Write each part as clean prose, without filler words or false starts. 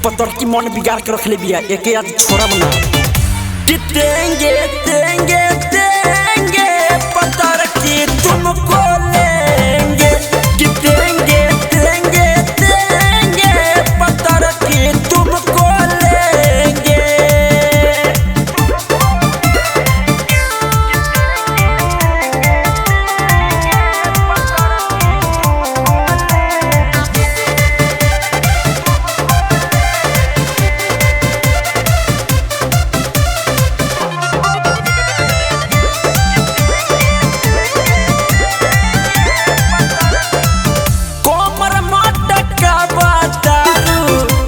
पतर की मन बिगाड़ के रख ले बिया एके आज छोड़ा बना देंगे देंगे देंगे पतर की तुमको लेंगे देंगे देंगे देंगे पतर की तुमको लेंगे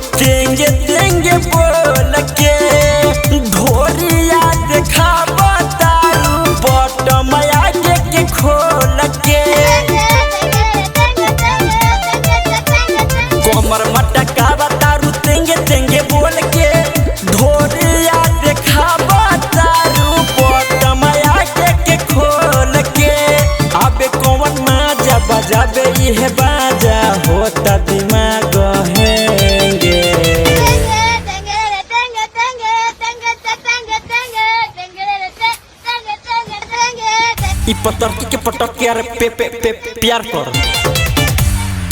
देंगे बोल के ढोरिया देखा बतारू बटमया के खोल के कोमर मटका बतारू देंगे देंगे बोल के ढोरिया देखा बतारू बटमया के खोल के अबे कौन माजा बजाबे ये बाजा होता दिमाग हेंगे ई पतर के पटक के अरे पे प्यार कर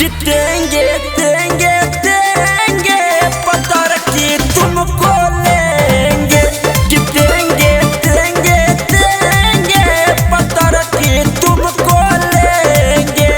देंगे देंगे देंगे पतर की तुमको लेंगे देंगे देंगे देंगे पतर की तुमको लेंगे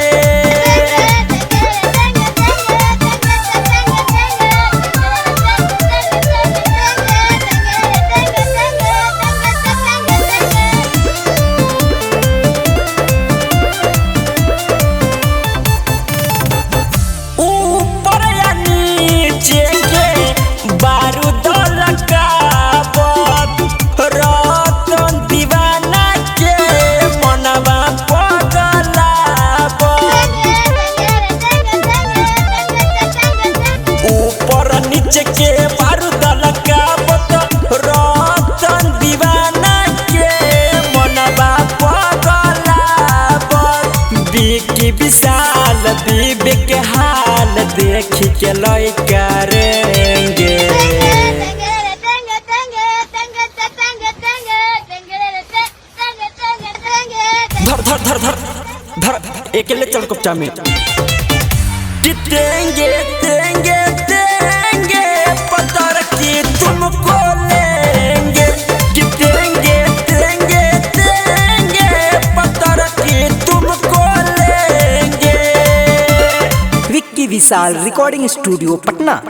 के बारूद लगावत रतन दीवाना के मनवा पगलावत बिकी विशाल बीबे के हाल देखी के लइका रेंगे धर धर धर धर धर अकेले चल कपचा में देंगे देंगे देंगे पतर की तुमको लेंगे देंगे देंगे देंगे पतर की तुमको लेंगे। विक्की विशाल रिकॉर्डिंग स्टूडियो पटना।